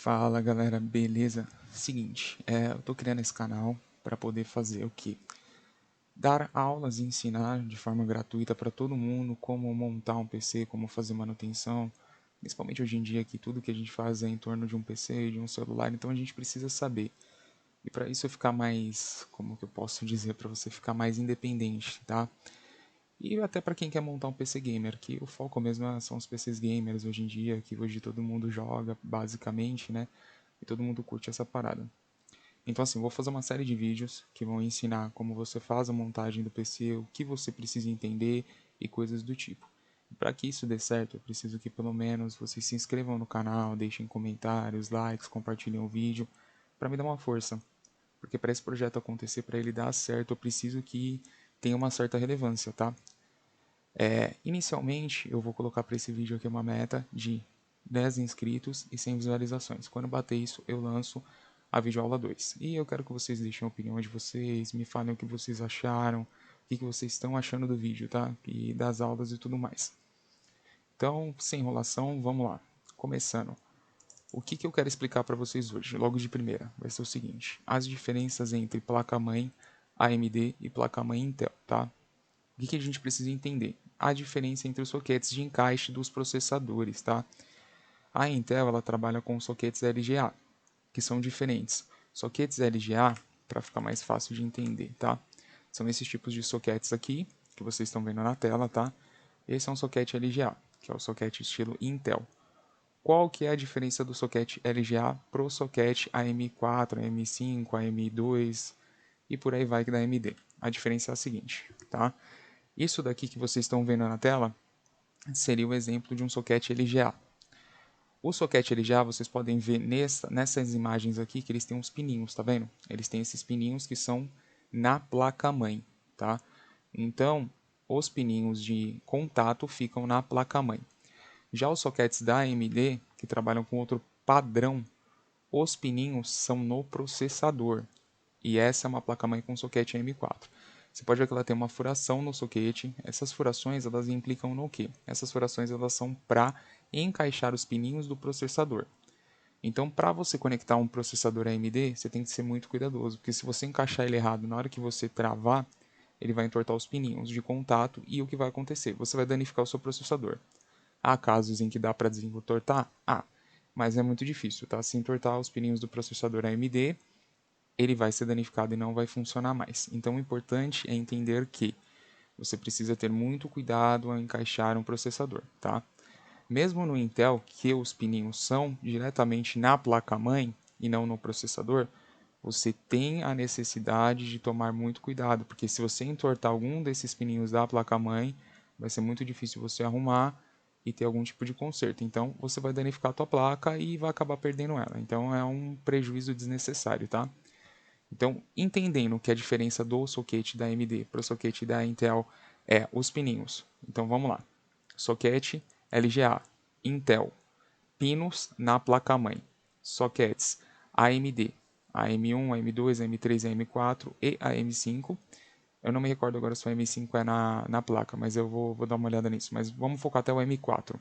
Fala galera, beleza? Seguinte, eu tô criando esse canal para poder fazer o quê? Dar aulas e ensinar de forma gratuita para todo mundo como montar um PC, como fazer manutenção, principalmente hoje em dia que tudo que a gente faz é em torno de um PC e de um celular, então a gente precisa saber. E para isso eu ficar mais, como que eu posso dizer, para você ficar mais independente, tá? E até para quem quer montar um PC gamer, que o foco mesmo são os PCs gamers hoje em dia, que hoje todo mundo joga basicamente, né? E todo mundo curte essa parada. Então assim, vou fazer uma série de vídeos que vão ensinar como você faz a montagem do PC, o que você precisa entender e coisas do tipo. Para que isso dê certo, eu preciso que pelo menos vocês se inscrevam no canal, deixem comentários, likes, compartilhem o vídeo, para me dar uma força. Porque para esse projeto acontecer, para ele dar certo, eu preciso que tenha uma certa relevância, tá? Inicialmente, eu vou colocar para esse vídeo aqui uma meta de 10 inscritos e 100 visualizações. Quando bater isso, eu lanço a videoaula 2. E eu quero que vocês deixem a opinião de vocês, me falem o que vocês acharam, o que vocês estão achando do vídeo, tá? E das aulas e tudo mais. Então, sem enrolação, vamos lá. Começando. O que eu quero explicar para vocês hoje, logo de primeira, vai ser o seguinte. As diferenças entre placa-mãe AMD e placa-mãe Intel, tá? O que a gente precisa entender? A diferença entre os soquetes de encaixe dos processadores, tá? A Intel ela trabalha com soquetes LGA, que são diferentes. Soquetes LGA, para ficar mais fácil de entender, tá? São esses tipos de soquetes aqui, que vocês estão vendo na tela, tá? Esse é um soquete LGA, que é o soquete estilo Intel. Qual que é a diferença do soquete LGA para o soquete AM4, AM5, AM2 e por aí vai que da AMD? A diferença é a seguinte, tá? Isso daqui que vocês estão vendo na tela seria o exemplo de um soquete LGA. O soquete LGA, vocês podem ver nessas imagens aqui que eles têm uns pininhos, tá vendo? Eles têm esses pininhos que são na placa-mãe, tá? Então, os pininhos de contato ficam na placa-mãe. Já os soquetes da AMD, que trabalham com outro padrão, os pininhos são no processador. E essa é uma placa-mãe com soquete AM4. Você pode ver que ela tem uma furação no soquete. Essas furações elas implicam no quê? Essas furações elas são para encaixar os pininhos do processador. Então, para você conectar um processador AMD, você tem que ser muito cuidadoso, porque se você encaixar ele errado na hora que você travar, ele vai entortar os pininhos de contato e o que vai acontecer? Você vai danificar o seu processador. Há casos em que dá para desentortar? Mas é muito difícil, tá? Se entortar os pininhos do processador AMD, ele vai ser danificado e não vai funcionar mais. Então, o importante é entender que você precisa ter muito cuidado ao encaixar um processador, tá? Mesmo no Intel, que os pininhos são diretamente na placa-mãe e não no processador, você tem a necessidade de tomar muito cuidado, porque se você entortar algum desses pininhos da placa-mãe, vai ser muito difícil você arrumar e ter algum tipo de conserto. Então, você vai danificar a tua placa e vai acabar perdendo ela. Então, é um prejuízo desnecessário, tá? Então, entendendo que a diferença do soquete da AMD para o soquete da Intel é os pininhos. Então, vamos lá. Soquete LGA, Intel, pinos na placa-mãe, soquetes AMD, AM1, AM2, AM3, AM4 e AM5. Eu não me recordo agora se o AM5 é na placa, mas eu vou dar uma olhada nisso. Mas vamos focar até o AM4.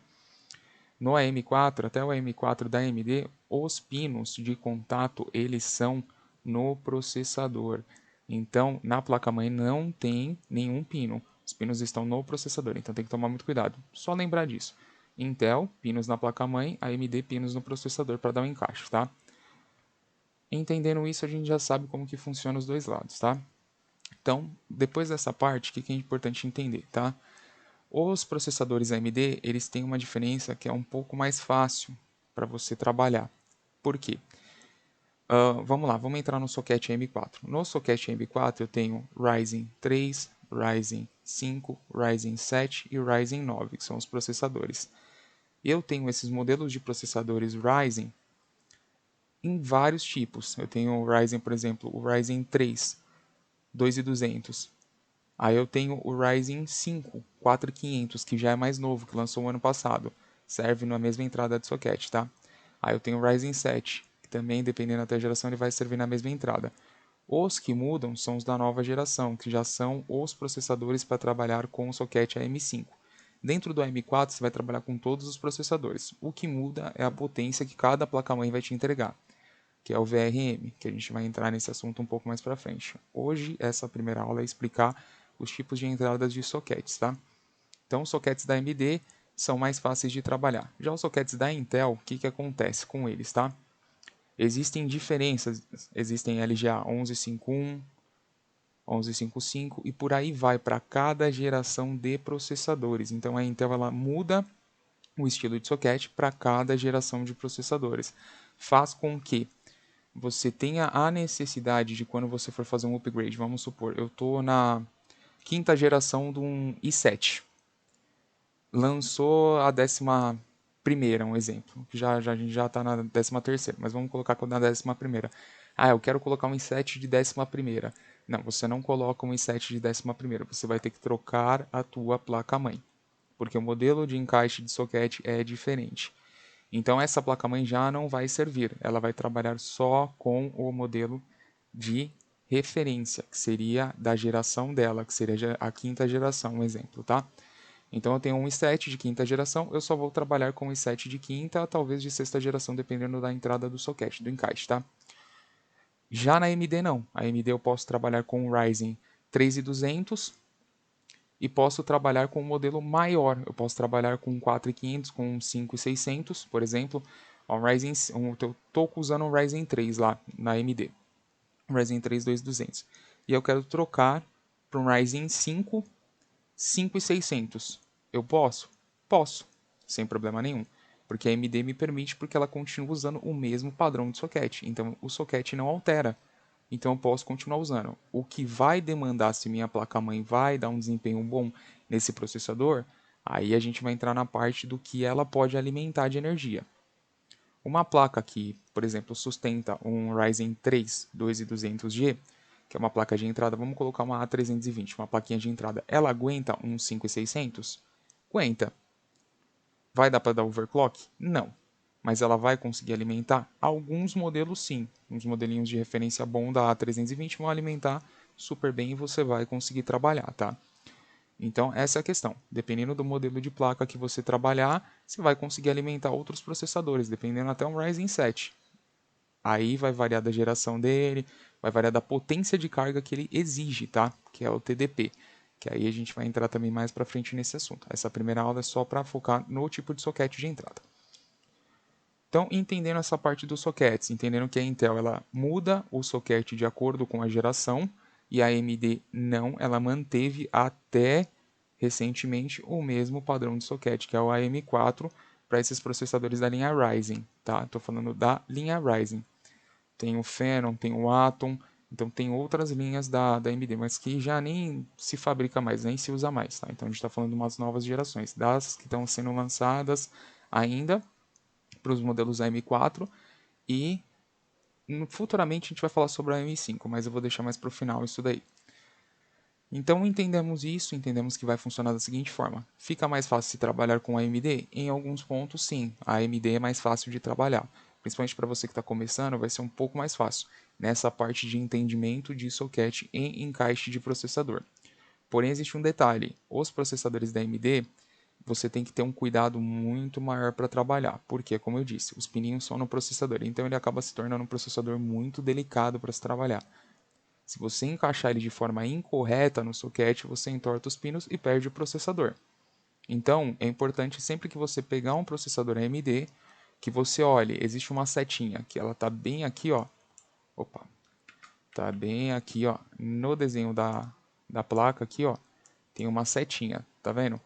No AM4, até o AM4 da AMD, os pinos de contato eles são no processador. Então, na placa-mãe não tem nenhum pino. Os pinos estão no processador, então tem que tomar muito cuidado. Só lembrar disso. Intel, pinos na placa-mãe, AMD, pinos no processador para dar um encaixe, tá? Entendendo isso, a gente já sabe como que funciona os dois lados, tá? Então, depois dessa parte, o que é importante entender, tá? Os processadores AMD, eles têm uma diferença que é um pouco mais fácil para você trabalhar. Por quê? Vamos lá, vamos entrar no socket AM4. No socket AM4 eu tenho Ryzen 3, Ryzen 5, Ryzen 7 e Ryzen 9, que são os processadores. Eu tenho esses modelos de processadores Ryzen em vários tipos. Eu tenho o Ryzen, por exemplo, o Ryzen 3, 2200. Aí eu tenho o Ryzen 5 4500, que já é mais novo, que lançou o ano passado. Serve na mesma entrada de socket, tá? Aí eu tenho o Ryzen 7, que também, dependendo da geração, ele vai servir na mesma entrada. Os que mudam são os da nova geração, que já são os processadores para trabalhar com o socket AM5. Dentro do AM4 você vai trabalhar com todos os processadores. O que muda é a potência que cada placa-mãe vai te entregar, que é o VRM, que a gente vai entrar nesse assunto um pouco mais para frente. Hoje, essa primeira aula é explicar os tipos de entradas de sockets, tá? Então, os sockets da AMD são mais fáceis de trabalhar. Já os sockets da Intel, o que acontece com eles, tá? Existem diferenças, existem LGA 1151, 1155 e por aí vai para cada geração de processadores. Então, a Intel ela muda o estilo de socket para cada geração de processadores. Faz com que você tenha a necessidade de quando você for fazer um upgrade, vamos supor, eu estou na quinta geração de um i7, lançou a 11ª, um exemplo, a gente já está na 13ª, mas vamos colocar na 11ª. Ah, eu quero colocar um i7 de 11ª. Não, você não coloca um i7 de 11ª, você vai ter que trocar a tua placa-mãe, porque o modelo de encaixe de socket é diferente. Então essa placa-mãe já não vai servir, ela vai trabalhar só com o modelo de referência, que seria da geração dela, que seria a quinta geração, um exemplo, tá? Então eu tenho um i7 de quinta geração, eu só vou trabalhar com um i7 de quinta, talvez de sexta geração, dependendo da entrada do socket, do encaixe, tá? Já na AMD não, a AMD eu posso trabalhar com o Ryzen 3200 e posso trabalhar com um modelo maior. Eu posso trabalhar com 4500, com 5600, por exemplo. Um Ryzen, eu estou usando um Ryzen 3 lá na AMD, um Ryzen 3 2200. E eu quero trocar para um Ryzen 5 5600. Eu posso? Posso, sem problema nenhum. Porque a AMD me permite, porque ela continua usando o mesmo padrão de socket. Então o socket não altera. Então eu posso continuar usando. O que vai demandar se minha placa-mãe vai dar um desempenho bom nesse processador, aí a gente vai entrar na parte do que ela pode alimentar de energia. Uma placa que, por exemplo, sustenta um Ryzen 3 2200G, que é uma placa de entrada, vamos colocar uma A320, uma plaquinha de entrada, ela aguenta um 5600? Aguenta. Vai dar para dar overclock? Não. Mas ela vai conseguir alimentar? Alguns modelos sim. Uns modelinhos de referência bom da A320 vão alimentar super bem e você vai conseguir trabalhar, tá? Então essa é a questão. Dependendo do modelo de placa que você trabalhar, você vai conseguir alimentar outros processadores, dependendo até um Ryzen 7. Aí vai variar da geração dele, vai variar da potência de carga que ele exige, tá? Que é o TDP. Que aí a gente vai entrar também mais para frente nesse assunto. Essa primeira aula é só para focar no tipo de socket de entrada. Então, entendendo essa parte dos sockets, entendendo que a Intel ela muda o socket de acordo com a geração e a AMD não, ela manteve até recentemente o mesmo padrão de socket, que é o AM4, para esses processadores da linha Ryzen, tá? Estou falando da linha Ryzen. Tem o Phenom, tem o Atom, então tem outras linhas da AMD, mas que já nem se fabrica mais, nem se usa mais, tá? Então a gente está falando de umas novas gerações, das que estão sendo lançadas ainda para os modelos AM4 e futuramente a gente vai falar sobre a AM5, mas eu vou deixar mais para o final isso daí. Então entendemos isso, entendemos que vai funcionar da seguinte forma. Fica mais fácil se trabalhar com a AMD? Em alguns pontos sim, a AMD é mais fácil de trabalhar. Principalmente para você que está começando, vai ser um pouco mais fácil nessa parte de entendimento de socket em encaixe de processador. Porém existe um detalhe, os processadores da AMD você tem que ter um cuidado muito maior para trabalhar, porque, como eu disse, os pininhos são no processador, então ele acaba se tornando um processador muito delicado para se trabalhar. Se você encaixar ele de forma incorreta no socket, você entorta os pinos e perde o processador. Então, é importante sempre que você pegar um processador AMD, que você olhe, existe uma setinha que ela está bem aqui, ó. Opa, tá bem aqui, ó, no desenho da placa aqui, ó, tem uma setinha, tá vendo?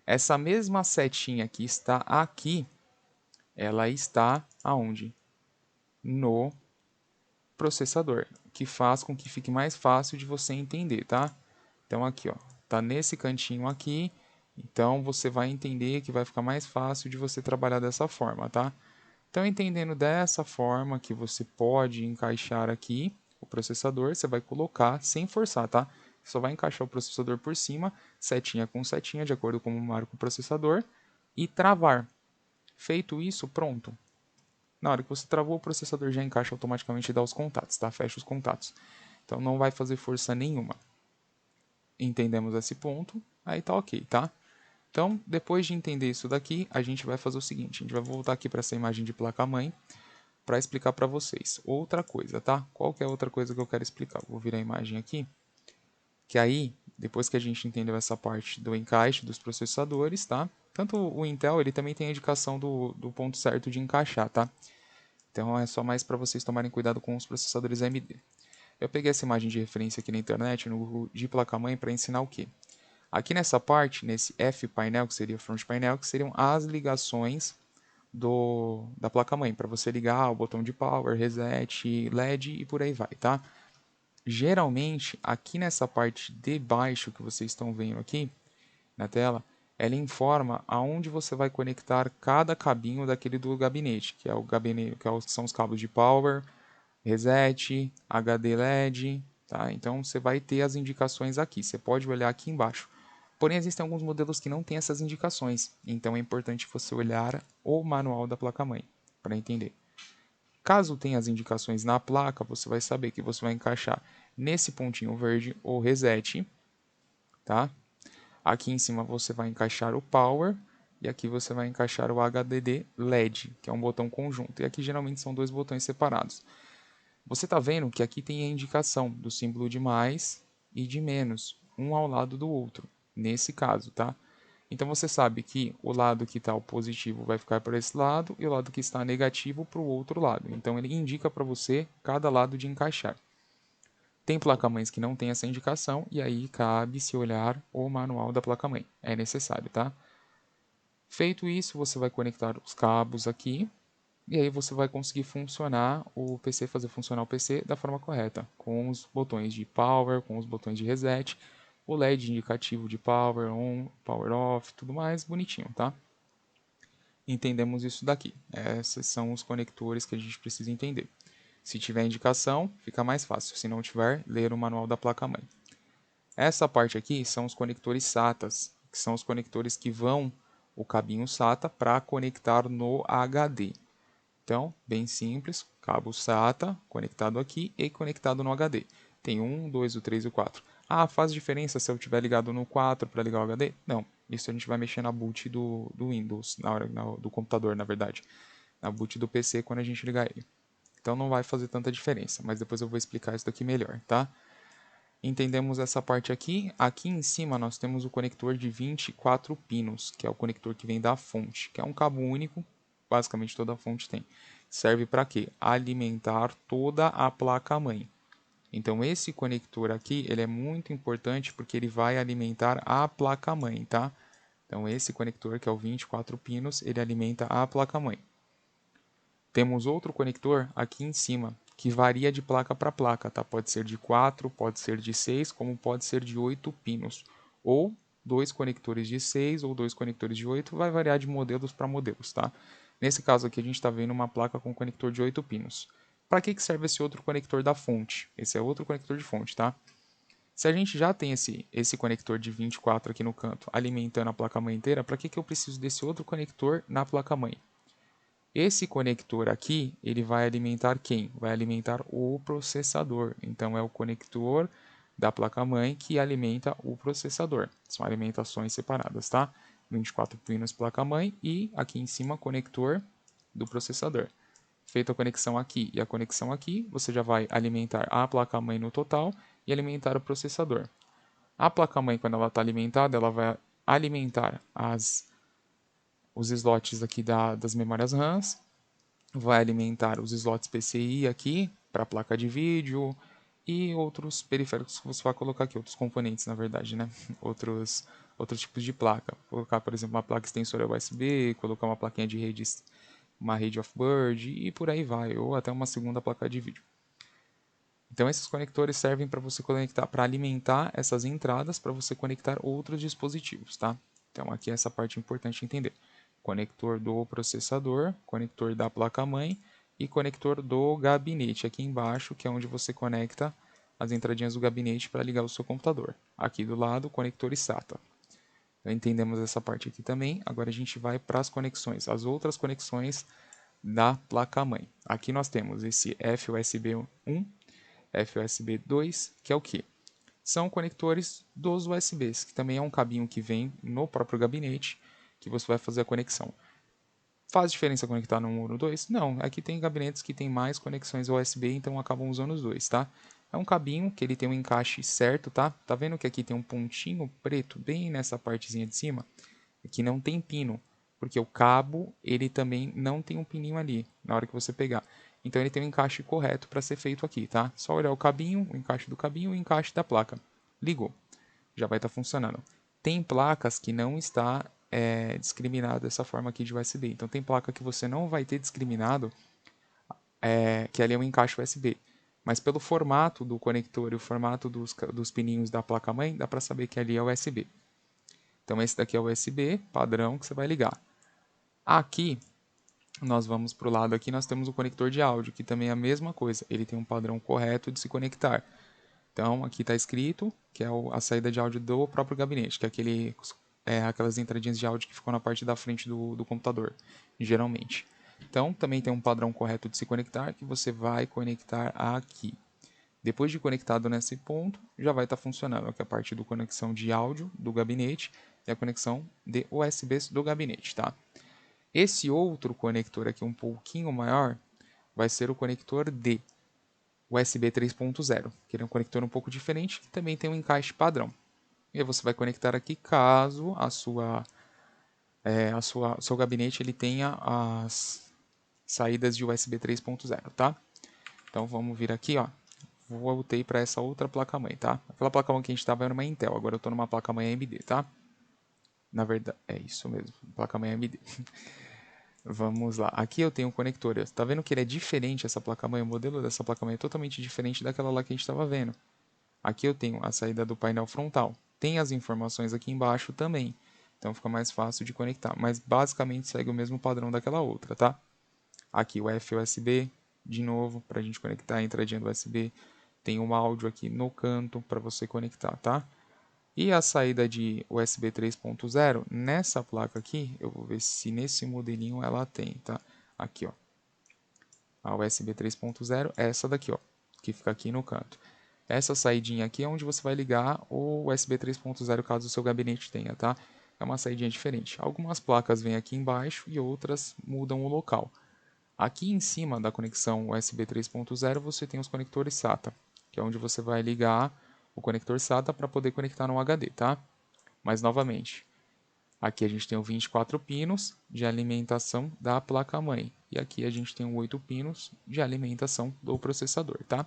Essa mesma setinha que está aqui, ela está aonde? No processador, que faz com que fique mais fácil de você entender, tá? Então aqui, ó, tá nesse cantinho aqui, então você vai entender que vai ficar mais fácil de você trabalhar dessa forma, tá? Então entendendo dessa forma que você pode encaixar aqui o processador, você vai colocar sem forçar, tá? Só vai encaixar o processador por cima, setinha com setinha, de acordo com o marca o processador, e travar. Feito isso, pronto. Na hora que você travou, o processador já encaixa automaticamente e dá os contatos, tá? Fecha os contatos. Então não vai fazer força nenhuma. Entendemos esse ponto, aí tá ok, tá? Então, depois de entender isso daqui, a gente vai fazer o seguinte, a gente vai voltar aqui para essa imagem de placa-mãe para explicar para vocês. Outra coisa, tá? Qual que é a outra coisa que eu quero explicar? Vou virar a imagem aqui, que aí, depois que a gente entendeu essa parte do encaixe dos processadores, tá? Tanto o Intel, ele também tem a indicação do ponto certo de encaixar, tá? Então, é só mais para vocês tomarem cuidado com os processadores AMD. Eu peguei essa imagem de referência aqui na internet, no Google de placa-mãe, para ensinar o quê? Aqui nessa parte, nesse F painel, que seria o front painel, que seriam as ligações da placa-mãe, para você ligar o botão de power, reset, LED e por aí vai, tá? Geralmente, aqui nessa parte de baixo que vocês estão vendo aqui na tela, ela informa aonde você vai conectar cada cabinho daquele do gabinete, que é o gabinete, são os cabos de power, reset, HD LED, tá? Então você vai ter as indicações aqui. Você pode olhar aqui embaixo. Porém, existem alguns modelos que não têm essas indicações, então é importante você olhar o manual da placa-mãe para entender. Caso tenha as indicações na placa, você vai saber que você vai encaixar nesse pontinho verde o reset, tá? Aqui em cima você vai encaixar o power e aqui você vai encaixar o HDD LED, que é um botão conjunto. E aqui geralmente são dois botões separados. Você está vendo que aqui tem a indicação do símbolo de mais e de menos, um ao lado do outro, nesse caso, tá? Então você sabe que o lado que está o positivo vai ficar para esse lado e o lado que está negativo para o outro lado. Então ele indica para você cada lado de encaixar. Tem placa-mães que não tem essa indicação e aí cabe se olhar o manual da placa-mãe. É necessário, tá? Feito isso, você vai conectar os cabos aqui e aí você vai conseguir funcionar o PC, fazer funcionar o PC da forma correta, com os botões de power, com os botões de reset, o LED indicativo de power on, power off, tudo mais bonitinho, tá? Entendemos isso daqui. Esses são os conectores que a gente precisa entender. Se tiver indicação, fica mais fácil. Se não tiver, ler o manual da placa-mãe. Essa parte aqui são os conectores SATAs, que são os conectores que vão o cabinho SATA para conectar no HD. Então, bem simples, cabo SATA conectado aqui e conectado no HD. Tem 1, 2, o 3 e o 4. Ah, faz diferença se eu tiver ligado no 4 para ligar o HD? Não, isso a gente vai mexer na boot do Windows, do computador, na verdade. Na boot do PC quando a gente ligar ele. Então não vai fazer tanta diferença, mas depois eu vou explicar isso daqui melhor, tá? Entendemos essa parte aqui. Aqui em cima nós temos o conector de 24 pinos, que é o conector que vem da fonte, que é um cabo único, basicamente toda a fonte tem. Serve para quê? Alimentar toda a placa-mãe. Então esse conector aqui, ele é muito importante porque ele vai alimentar a placa-mãe, tá? Então esse conector, que é o 24 pinos, ele alimenta a placa-mãe. Temos outro conector aqui em cima, que varia de placa para placa, tá? Pode ser de 4, pode ser de 6, como pode ser de 8 pinos. Ou dois conectores de 6 ou dois conectores de 8, vai variar de modelos para modelos, tá? Nesse caso aqui a gente está vendo uma placa com conector de 8 pinos. Para que serve esse outro conector da fonte? Esse é outro conector de fonte, tá? Se a gente já tem esse conector de 24 aqui no canto alimentando a placa-mãe inteira, para que eu preciso desse outro conector na placa-mãe? Esse conector aqui, ele vai alimentar quem? Vai alimentar o processador. Então, é o conector da placa-mãe que alimenta o processador. São alimentações separadas, tá? 24 pinos placa-mãe e aqui em cima conector do processador. Feita a conexão aqui e a conexão aqui, você já vai alimentar a placa-mãe no total e alimentar o processador. A placa-mãe, quando ela está alimentada, ela vai alimentar os slots aqui das memórias RAMs, vai alimentar os slots PCI aqui para a placa de vídeo e outros periféricos que você vai colocar aqui, outros componentes na verdade, né? Outros tipos de placa. Colocar, por exemplo, uma placa extensora USB, colocar uma plaquinha de rede, uma rede off-board e por aí vai, ou até uma segunda placa de vídeo. Então esses conectores servem para você conectar, para alimentar essas entradas para você conectar outros dispositivos, tá? Então aqui é essa parte importante entender. Conector do processador, conector da placa-mãe e conector do gabinete aqui embaixo, que é onde você conecta as entradinhas do gabinete para ligar o seu computador. Aqui do lado, conector SATA. Então, entendemos essa parte aqui também. Agora a gente vai para as conexões, as outras conexões da placa-mãe. Aqui nós temos esse FUSB 1, FUSB 2, que é o que? são conectores dos USBs, que também é um cabinho que vem no próprio gabinete, que você vai fazer a conexão. Faz diferença conectar no 1 ou no 2? Não, aqui tem gabinetes que tem mais conexões USB, então acabam usando os dois, tá? É um cabinho que ele tem um encaixe certo, tá? Tá vendo que aqui tem um pontinho preto bem nessa partezinha de cima? Aqui não tem pino, porque o cabo, ele também não tem um pininho ali, na hora que você pegar. Então ele tem um encaixe correto para ser feito aqui, tá? Só olhar o cabinho, o encaixe do cabinho e o encaixe da placa. Ligou, já vai estar funcionando. Tem placas que não está discriminado dessa forma aqui de USB. Então tem placa que você não vai ter discriminado, que ali é um encaixe USB. Mas pelo formato do conector e o formato dos pininhos da placa-mãe, dá para saber que ali é USB. Então esse daqui é o USB padrão que você vai ligar. Aqui, nós vamos para o lado aqui, nós temos o conector de áudio, que também é a mesma coisa. Ele tem um padrão correto de se conectar. Então, aqui está escrito que é a saída de áudio do próprio gabinete, que é aquelas entradinhas de áudio que ficam na parte da frente do computador, geralmente. Então, também tem um padrão correto de se conectar, que você vai conectar aqui. Depois de conectado nesse ponto, já vai estar funcionando aqui a parte do conexão de áudio do gabinete e a conexão de USB do gabinete, tá? Esse outro conector aqui um pouquinho maior vai ser o conector de USB 3.0, que ele é um conector um pouco diferente, que também tem um encaixe padrão. E aí você vai conectar aqui caso seu gabinete ele tenha as saídas de USB 3.0, tá? Então vamos vir aqui, ó. Voltei para essa outra placa-mãe, tá? Aquela placa-mãe que a gente estava era uma Intel, agora eu estou numa placa-mãe AMD, tá? Na verdade, é isso mesmo, placa-mãe AMD. Vamos lá, aqui eu tenho um conector, tá vendo que ele é diferente, essa placa-mãe, o modelo dessa placa-mãe é totalmente diferente daquela lá que a gente estava vendo. Aqui eu tenho a saída do painel frontal, tem as informações aqui embaixo também, então fica mais fácil de conectar, mas basicamente segue o mesmo padrão daquela outra, tá? Aqui o FUSB, de novo, para a gente conectar a entradinha do USB, tem um áudio aqui no canto para você conectar, tá? E a saída de USB 3.0, nessa placa aqui, eu vou ver se nesse modelinho ela tem, tá? Aqui, ó. A USB 3.0 é essa daqui, ó, que fica aqui no canto. Essa saidinha aqui é onde você vai ligar o USB 3.0 caso o seu gabinete tenha, tá? É uma saidinha diferente. Algumas placas vêm aqui embaixo e outras mudam o local. Aqui em cima da conexão USB 3.0 você tem os conectores SATA, que é onde você vai ligar o conector SATA para poder conectar no HD, tá? Mas novamente, aqui a gente tem o 24 pinos de alimentação da placa-mãe e aqui a gente tem o 8 pinos de alimentação do processador, tá?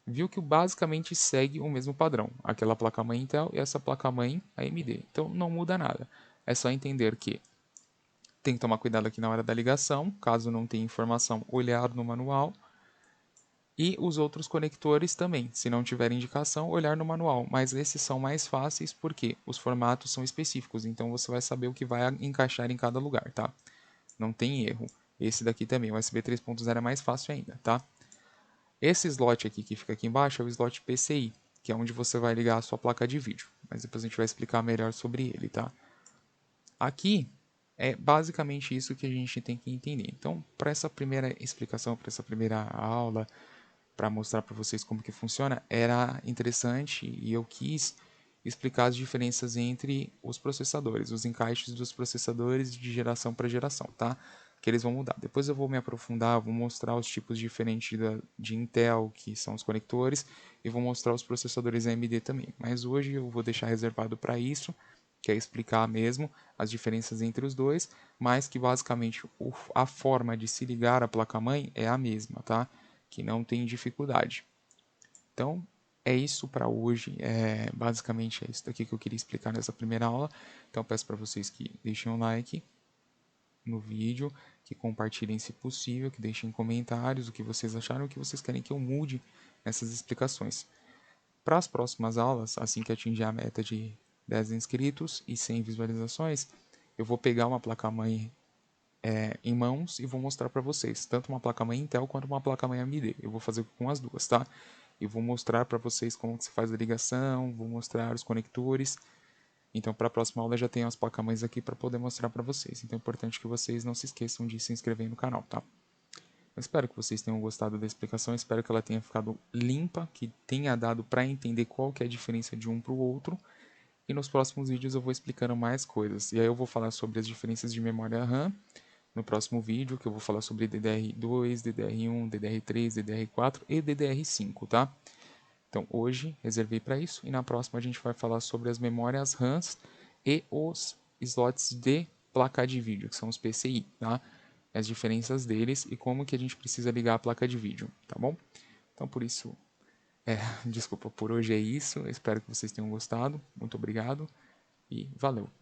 Viu que basicamente segue o mesmo padrão, aquela placa-mãe Intel e essa placa-mãe AMD. Então não muda nada. É só entender que tem que tomar cuidado aqui na hora da ligação, caso não tenha informação, olhar no manual. E os outros conectores também, se não tiver indicação, olhar no manual. Mas esses são mais fáceis porque os formatos são específicos, então você vai saber o que vai encaixar em cada lugar, tá? Não tem erro. Esse daqui também, o USB 3.0 é mais fácil ainda, tá? Esse slot aqui que fica aqui embaixo é o slot PCI, que é onde você vai ligar a sua placa de vídeo. Mas depois a gente vai explicar melhor sobre ele, tá? Aqui é basicamente isso que a gente tem que entender. Então, para essa primeira explicação, para essa primeira aula, para mostrar para vocês como que funciona, era interessante e eu quis explicar as diferenças entre os processadores, os encaixes dos processadores de geração para geração, tá? Que eles vão mudar. Depois eu vou me aprofundar, vou mostrar os tipos diferentes de Intel, que são os conectores, e vou mostrar os processadores AMD também. Mas hoje eu vou deixar reservado para isso, que é explicar mesmo as diferenças entre os dois, mas que basicamente a forma de se ligar à placa-mãe é a mesma, tá? Que não tem dificuldade. Então, é isso para hoje. Basicamente é isso daqui que eu queria explicar nessa primeira aula. Então, peço para vocês que deixem um like no vídeo, que compartilhem se possível, que deixem comentários o que vocês acharam, o que vocês querem que eu mude nessas explicações. Para as próximas aulas, assim que atingir a meta de 10 inscritos e 100 visualizações, eu vou pegar uma placa-mãe em mãos e vou mostrar para vocês, tanto uma placa-mãe Intel quanto uma placa-mãe AMD. Eu vou fazer com as duas, tá? E vou mostrar para vocês como que se faz a ligação, vou mostrar os conectores. Então, para a próxima aula, eu já tenho as placas-mães aqui para poder mostrar para vocês. Então, é importante que vocês não se esqueçam de se inscrever no canal, tá? Espero que vocês tenham gostado da explicação, espero que ela tenha ficado limpa, que tenha dado para entender qual que é a diferença de um para o outro. E nos próximos vídeos eu vou explicando mais coisas. E aí eu vou falar sobre as diferenças de memória RAM no próximo vídeo, que eu vou falar sobre DDR2, DDR1, DDR3, DDR4 e DDR5, tá? Então hoje reservei para isso e na próxima a gente vai falar sobre as memórias RAMs e os slots de placa de vídeo, que são os PCI, tá? As diferenças deles e como que a gente precisa ligar a placa de vídeo, tá bom? Então por isso, desculpa, por hoje é isso. Eu espero que vocês tenham gostado. Muito obrigado e valeu!